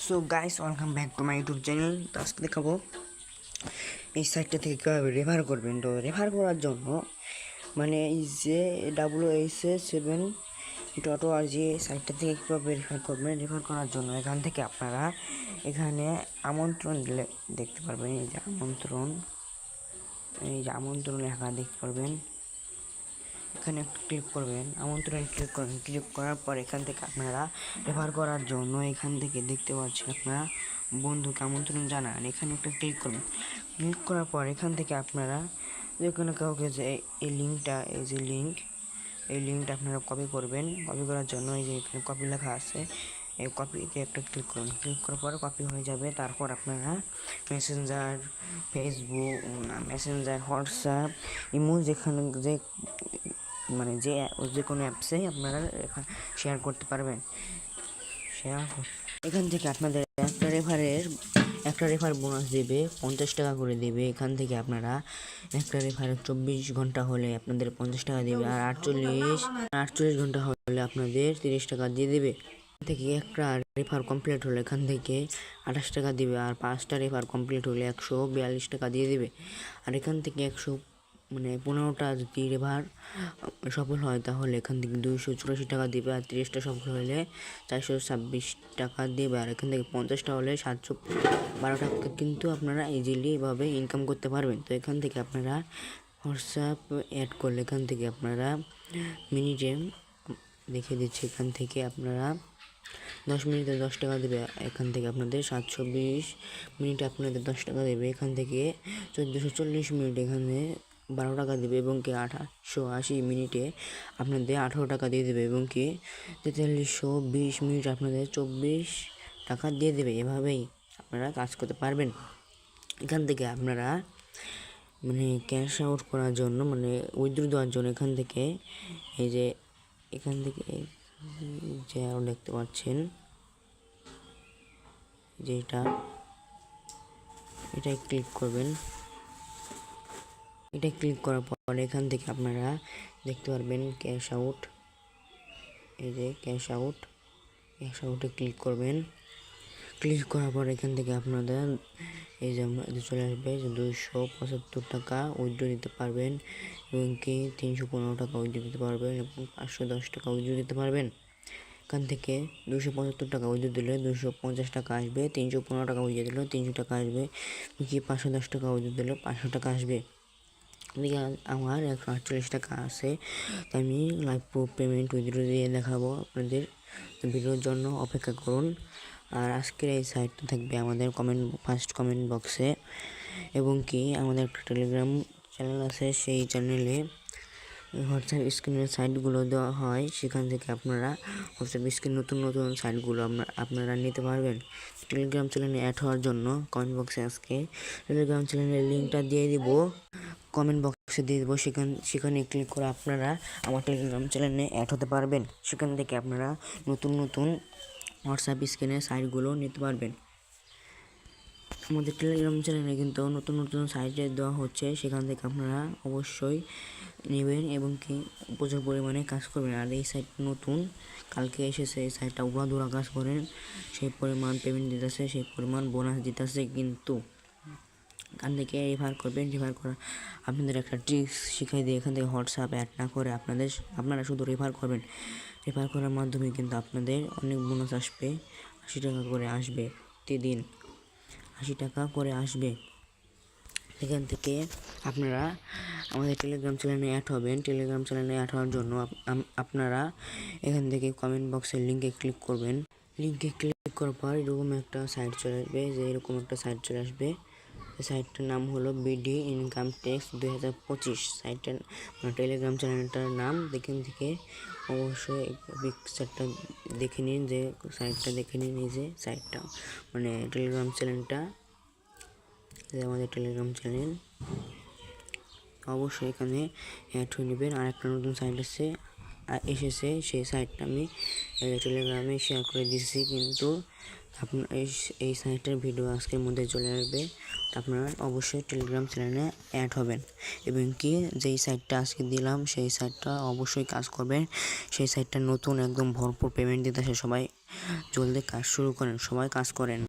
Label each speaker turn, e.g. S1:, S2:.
S1: So guys, welcome back to my YouTube channel. তো আজকে দেখাবো এই সাইটটা থেকে কীভাবে রেফার করবেন। তো রেফার করার জন্য মানে এই যে WSA7.org সাইটটা থেকে কীভাবে রেফার করবেন। রেফার করার জন্য এখান থেকে আপনারা এখানে আমন্ত্রণ দিলে দেখতে পারবেন। এই যে আমন্ত্রণ লেখা দেখতে পারবেন। এখানে একটু ক্লিক করবেন, আমন্ত্রণ ক্লিক করবেন। ক্লিক করার পর এখান থেকে আপনারা রেফার করার জন্য এখান থেকে দেখতে পাচ্ছেন আপনারা বন্ধুকে আমন্ত্রণ জানান। এখানে একটা ক্লিক করবেন। ক্লিক করার পর এখান থেকে আপনারা যে কোনো কাউকে যে এই লিঙ্কটা আপনারা কপি করবেন। কপি করার জন্য এই যে এখানে কপি লেখা আছে, এই কপিতে একটা ক্লিক করুন। ক্লিক করার পর কপি হয়ে যাবে। তারপর আপনারা মেসেঞ্জার, ফেসবুক, হোয়াটসঅ্যাপ, ইমো যেখানে যে কোনো অ্যাপসে আপনারা শেয়ার করতে পারবেন। এখান থেকে আপনাদের একটা রেফার বোনাস দেবে, 50 টাকা করে দেবে। এখান থেকে আপনারা একটা রেফার 24 ঘন্টা হলে আপনাদের 50 টাকা দেবে, আর 48 ঘন্টা হলে আপনাদের 30 টাকা দিয়ে দেবে। থেকে একটা রেফার কমপ্লিট হলে এখান থেকে 28 টাকা দিবে, আর 5টা রেফার কমপ্লিট হলে 142 টাকা দিয়ে দেবে। আর এখান থেকে 15টা যদি রেফার সফল হয় তাহলে এখান থেকে 284 টাকা দিবে, আর 30টা সফল হলে 426 টাকা দেবে, আর এখান থেকে 50টা হলে 712 টাকা কিন্তু আপনারা ইজিলি এভাবে ইনকাম করতে পারবেন। তো এখান থেকে আপনারা হোয়াটসঅ্যাপ অ্যাড করলে এখান থেকে আপনারা মিনিটে দেখে দিচ্ছি, এখান থেকে আপনারা 10 মিনিটে 10 টাকা দেবে। এখান থেকে আপনাদের 720 মিনিটে আপনাদের 10 টাকা দেবে। এখান থেকে 1440 মিনিট এখানে 12 টাকা দেবে, এবং কি 880 মিনিটে আপনাদের 18 টাকা দিয়ে দেবে, এবং কি 4320 মিনিট আপনাদের 24 টাকা দিয়ে দেবে। এভাবেই আপনারা কাজ করতে পারবেন। এখান থেকে আপনারা ক্যাশ আউট করার জন্য উইথড্র দেওয়ার জন্য এখান থেকে এই যে এখান থেকে যে আরও দেখতে পাচ্ছেন যে এটাই ক্লিক করবেন। এটা ক্লিক করার পর এখান থেকে আপনারা দেখতে পারবেন ক্যাশ আউট। এই যে ক্যাশ আউটে ক্লিক করবেন। ক্লিক করার পর এখান থেকে আপনাদের এই যে চলে আসবে যে 275 টাকা উইথড্র দিতে পারবেন, এবং কি 315 টাকা উইথড্র দিতে পারবেন, এবং 510 টাকা উইথড্র দিতে পারবেন। এখান থেকে 275 টাকা উইথড্র দিলে 250 টাকা আসবে, 315 টাকা উইথড্র দিলে 300 টাকা আসবে, কি 510 টাকা উইথড্র দিলে 500 টাকা আসবে। এদিকে আমার 148 টাকা আছে, তাই আমি লাইভ প্রুফ পেমেন্ট উইথড্র দিয়ে দেখাবো আপনাদের। ভিডিওর জন্য অপেক্ষা করুন। আর আজকের এই সাইটটা থাকবে আমাদের ফার্স্ট কমেন্ট বক্সে, এবং কি আমাদের একটা টেলিগ্রাম চ্যানেল আছে, সেই চ্যানেলে হোয়াটসঅ্যাপ স্ক্রিনের সাইটগুলো দেওয়া হয়। সেখান থেকে আপনারা হোয়াটসঅ্যাপ স্ক্রিন নতুন সাইটগুলো আপনারা নিতে পারবেন। টেলিগ্রাম চ্যানেলে অ্যাড হওয়ার জন্য কমেন্ট বক্সে আজকে টেলিগ্রাম চ্যানেলের লিঙ্কটা দিয়ে দিব, কমেন্ট বক্সে দিয়ে দেবো। সেখানে ক্লিক করে আপনারা আমার টেলিগ্রাম চ্যানেলে অ্যাড হতে পারবেন। সেখান থেকে আপনারা নতুন হোয়াটসঅ্যাপ স্ক্রিনের সাইটগুলো নিতে পারবেন। আমাদের টেলিগ্রাম চ্যানেলে কিন্তু নতুন সাইটে দেওয়া হচ্ছে, সেখান থেকে আপনারা অবশ্যই নেবেন, এবং কি প্রচুর পরিমাণে কাজ করবেন। আর এই সাইট নতুন কালকে এসেছে, এই সাইটটা উড়াধুরা কাজ করেন, সেই পরিমাণ পেমেন্ট দিতেছে, সেই পরিমাণ বোনাস দিতেছে। কিন্তু এখান থেকে রেফার করবেন। রেফার করা আপনাদের একটা ট্রিক্স শিখাই দিয়ে এখান থেকে হোয়াটসঅ্যাপ অ্যাড না করে আপনারা শুধু রেফার করবেন। রেফার করার মাধ্যমে কিন্তু আপনাদের অনেক বোনাস আসবে। 80 টাকা করে আসবে, প্রতিদিন 80 টাকা করে আসবে। এখান থেকে আপনারা আমাদের টেলিগ্রাম চ্যানেলে অ্যাড হবেন। টেলিগ্রাম চ্যানেলে অ্যাড হওয়ার জন্য আপনারা এখান থেকে কমেন্ট বক্সের লিঙ্কে ক্লিক করবেন। লিঙ্কে ক্লিক করার পর এরকম একটা সাইট চলে আসবে। সাইটটার নাম হলো বিডি ইনকাম ট্যাক্স 2025। সাইটটার টেলিগ্রাম চ্যানেলটার নাম এখান থেকে অবশ্যই পিকচারটা দেখে নিন, যে সাইটটা দেখে নিন। এই যে সাইটটা টেলিগ্রাম চ্যানেলটা, আমাদের টেলিগ্রাম চ্যানেল অবশ্যই এখানে অ্যাড হয়ে নেবেন। আর একটা নতুন সাইট এসেছে, সেই সাইটটা আমি টেলিগ্রামে শেয়ার করে দিয়েছি, কিন্তু আপনার এই সাইটের ভিডিও আজকের মধ্যে চলে আসবে। আপনারা অবশ্যই টেলিগ্রাম চ্যানেলে অ্যাড হবেন এবং কি যেই সাইটটা আজকে দিলাম সেই সাইটটা অবশ্যই কাজ করবেন। সেই সাইটটা নতুন, একদম ভরপুর পেমেন্ট দিতেছে। সবাই জলদি কাজ শুরু করেন, সবাই কাজ করেন।